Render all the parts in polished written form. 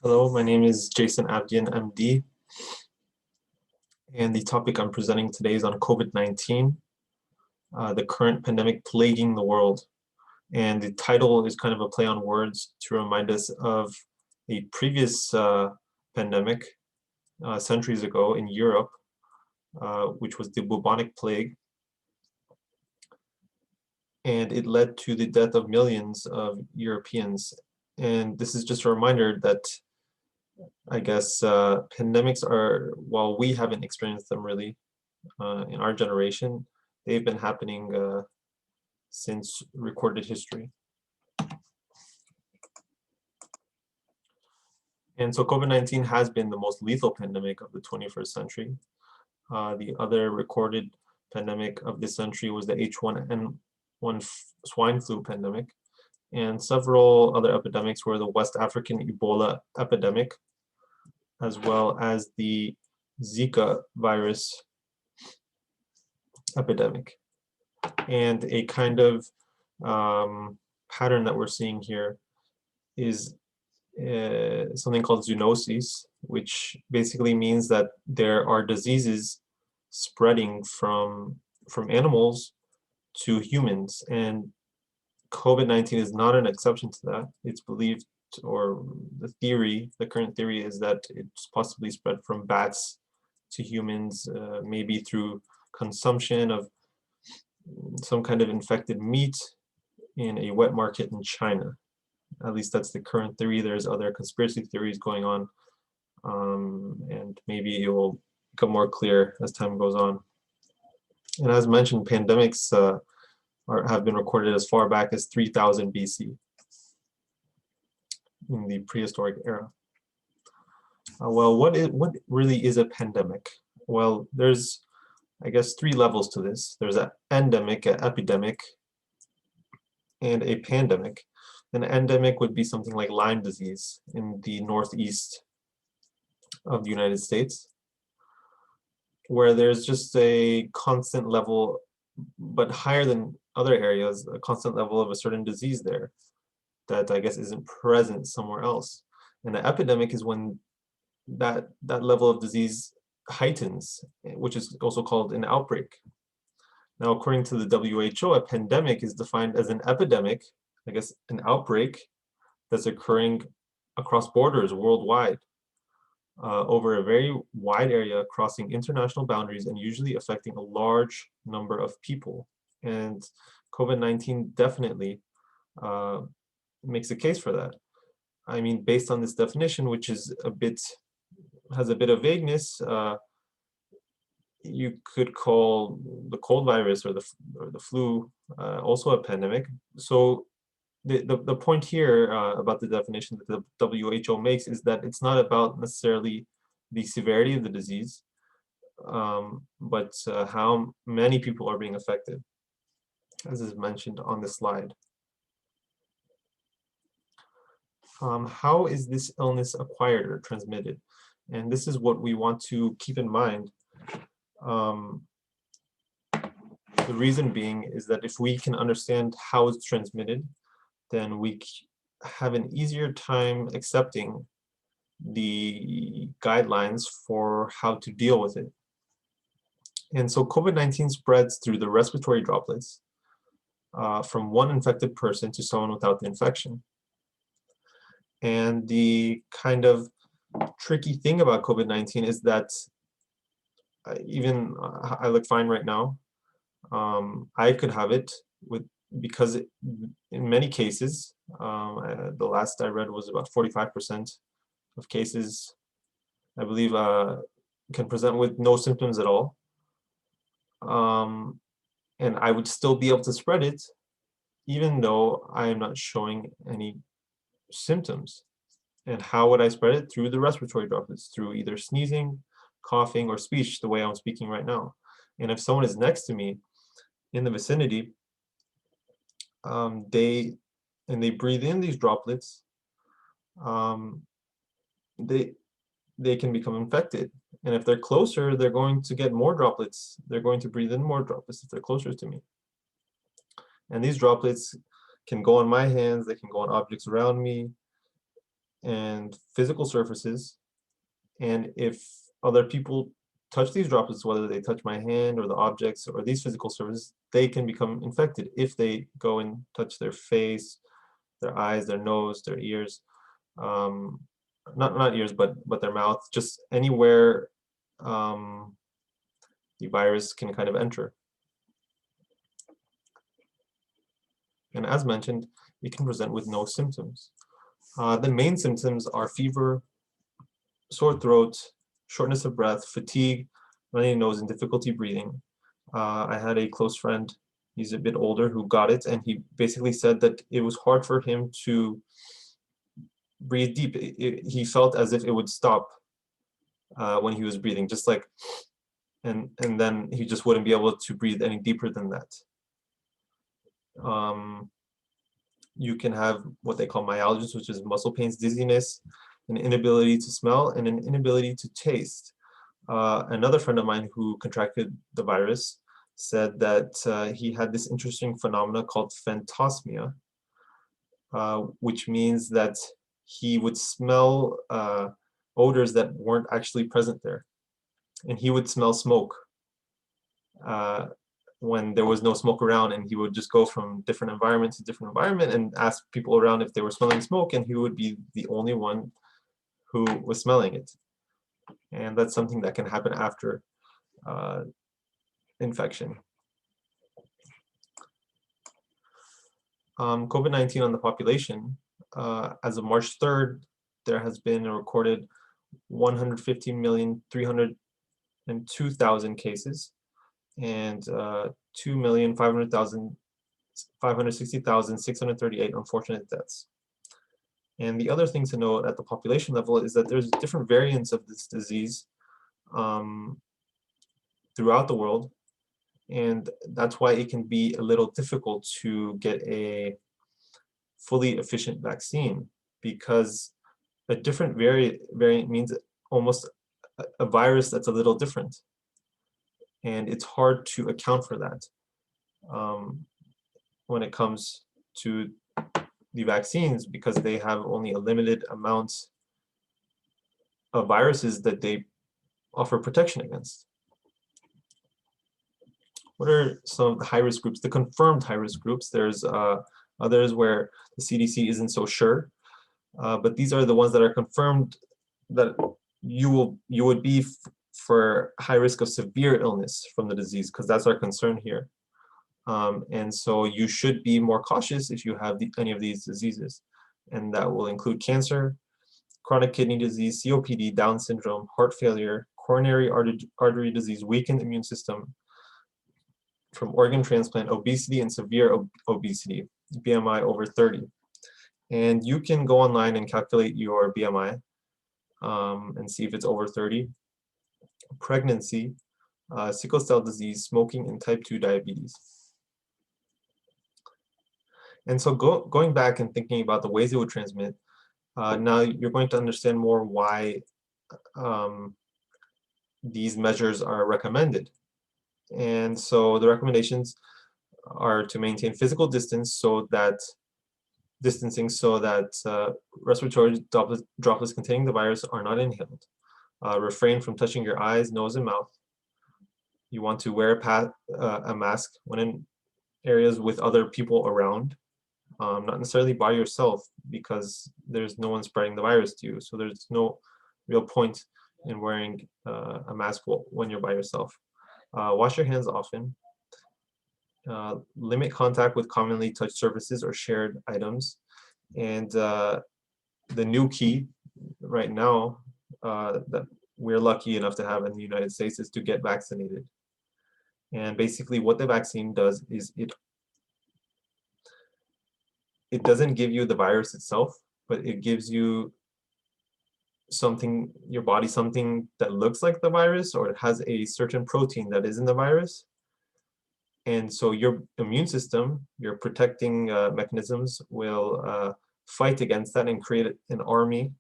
Hello, my name is Jason Abdian, MD, and the topic I'm presenting today is on COVID-19, the current pandemic plaguing the world. And the title is kind of a play on words to remind us of a previous pandemic centuries ago in Europe, which was the bubonic plague. And it led to the death of millions of Europeans. And this is just a reminder that I guess pandemics are, while we haven't experienced them really in our generation, they've been happening since recorded history. And so COVID-19 has been the most lethal pandemic of the 21st century. The other recorded pandemic of this century was the H1N1 swine flu pandemic. And several other epidemics were the West African Ebola epidemic, as well as the Zika virus epidemic. And a kind of pattern that we're seeing here is something called zoonoses, which basically means that there are diseases spreading from animals to humans, and COVID-19 is not an exception to that. It's believed, or the current theory is that it's possibly spread from bats to humans, maybe through consumption of some kind of infected meat in a wet market in China. At least that's the current theory. There's other conspiracy theories going on, and maybe it will become more clear as time goes on. And as mentioned, pandemics have been recorded as far back as 3000 BC, in the prehistoric era. Well, what really is a pandemic? Well, there's, I guess, three levels to this. There's an endemic, an epidemic, and a pandemic. An endemic would be something like Lyme disease in the northeast of the United States, where there's just a constant level, but higher than other areas, a constant level of a certain disease there that I guess isn't present somewhere else. And the epidemic is when that level of disease heightens, which is also called an outbreak. Now, according to the WHO, a pandemic is defined as an epidemic, I guess an outbreak, that's occurring across borders worldwide, over a very wide area, crossing international boundaries and usually affecting a large number of people. And COVID-19 definitely makes a case for that. I mean, based on this definition, which is has a bit of vagueness, you could call the cold virus or the flu also a pandemic. So the point here about the definition that the WHO makes is that it's not about necessarily the severity of the disease, but how many people are being affected, as is mentioned on the slide. How is this illness acquired or transmitted? And this is what we want to keep in mind. The reason being is that if we can understand how it's transmitted, then we have an easier time accepting the guidelines for how to deal with it. And so COVID-19 spreads through the respiratory droplets from one infected person to someone without the infection. And the kind of tricky thing about COVID-19 is that even I look fine right now. I could have it because in many cases, the last I read was about 45% of cases, I believe, can present with no symptoms at all. And I would still be able to spread it, even though I am not showing any symptoms. And how would I spread it? Through the respiratory droplets, through either sneezing, coughing, or speech, the way I'm speaking right now. And if someone is next to me in the vicinity, they breathe in these droplets, they can become infected. And if they're closer, they're going to get more droplets. They're going to breathe in more droplets if they're closer to me. And these droplets can go on my hands, they can go on objects around me, and physical surfaces. And if other people touch these droplets, whether they touch my hand or the objects or these physical surfaces, they can become infected if they go and touch their face, their eyes, their nose, their ears, um, not ears, but their mouth, just anywhere the virus can kind of enter. And as mentioned, it can present with no symptoms. The main symptoms are fever, sore throat, shortness of breath, fatigue, runny nose, and difficulty breathing. I had a close friend, he's a bit older, who got it, and he basically said that it was hard for him to breathe deep. He felt as if it would stop when he was breathing, just like, and then he just wouldn't be able to breathe any deeper than that. You can have what they call myalgias, which is muscle pains, dizziness, an inability to smell, and an inability to taste. Another friend of mine who contracted the virus said that he had this interesting phenomena called phantosmia, which means that he would smell odors that weren't actually present there. And he would smell smoke when there was no smoke around, and he would just go from different environment to different environment and ask people around if they were smelling smoke, and he would be the only one who was smelling it. And that's something that can happen after infection. COVID-19 on the population, as of March 3rd, there has been a recorded 115,302,000 cases and 2,560,638 unfortunate deaths. And the other thing to note at the population level is that there's different variants of this disease throughout the world, and that's why it can be a little difficult to get a fully efficient vaccine, because a different variant means almost a virus that's a little different, and it's hard to account for that when it comes to the vaccines, because they have only a limited amount of viruses that they offer protection against. What are some of the high-risk groups? The confirmed high-risk groups. There's others where the CDC isn't so sure, but these are the ones that are confirmed that you would be for high risk of severe illness from the disease, because that's our concern here. And so you should be more cautious if you have any of these diseases, and that will include cancer, chronic kidney disease, COPD, Down syndrome, heart failure, coronary artery disease, weakened immune system from organ transplant, obesity, and severe obesity, BMI over 30. And you can go online and calculate your BMI and see if it's over 30. Pregnancy, sickle cell disease, smoking, and type 2 diabetes. And so going back and thinking about the ways it would transmit, now you're going to understand more why these measures are recommended. And so the recommendations are to maintain physical distancing so that respiratory droplets containing the virus are not inhaled. Refrain from touching your eyes, nose, and mouth. You want to wear a mask when in areas with other people around, not necessarily by yourself, because there's no one spreading the virus to you. So there's no real point in wearing a mask when you're by yourself. Wash your hands often. Limit contact with commonly touched surfaces or shared items. And the new key right now that we're lucky enough to have in the United States is to get vaccinated. And basically what the vaccine does is it doesn't give you the virus itself, but it gives you your body something that looks like the virus, or it has a certain protein that is in the virus. And so your immune system, your protecting mechanisms will fight against that and create an army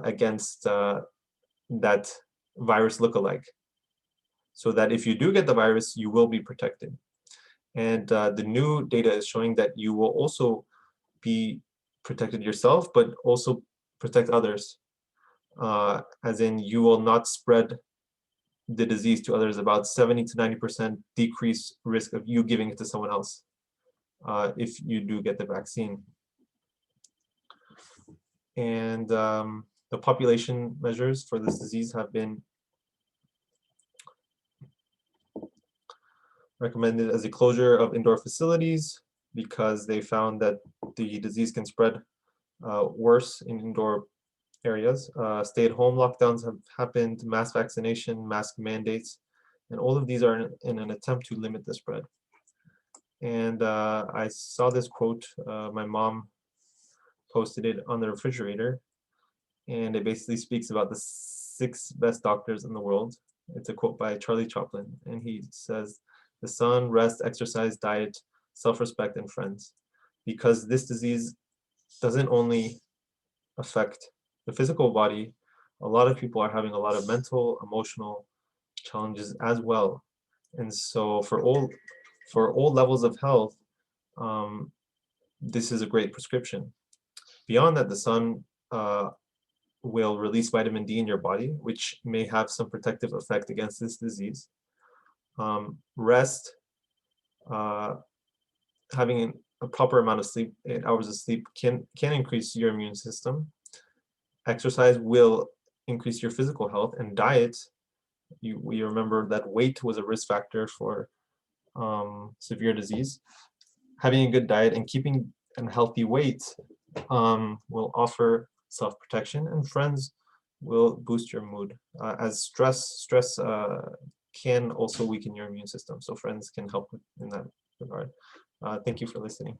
against that virus lookalike, so that if you do get the virus, you will be protected. And the new data is showing that you will also be protected yourself, but also protect others, as in you will not spread the disease to others. About 70 to 90% decrease risk of you giving it to someone else if you do get the vaccine. And the population measures for this disease have been recommended as a closure of indoor facilities because they found that the disease can spread worse in indoor areas. Stay-at-home lockdowns have happened, mass vaccination, mask mandates, and all of these are in an attempt to limit the spread. And I saw this quote, my mom posted it on the refrigerator, and it basically speaks about the 6 best doctors in the world. It's a quote by Charlie Chaplin, and he says, "The sun, rest, exercise, diet, self-respect, and friends." Because this disease doesn't only affect the physical body, a lot of people are having a lot of mental, emotional challenges as well. And so for all levels of health, this is a great prescription. Beyond that, the sun will release vitamin D in your body, which may have some protective effect against this disease. Rest, having a proper amount of sleep, 8 hours of sleep, can increase your immune system. Exercise will increase your physical health, and diet, we remember that weight was a risk factor for severe disease. Having a good diet and keeping a healthy weight will offer self-protection, and friends will boost your mood. As stress can also weaken your immune system, so friends can help in that regard. Thank you for listening.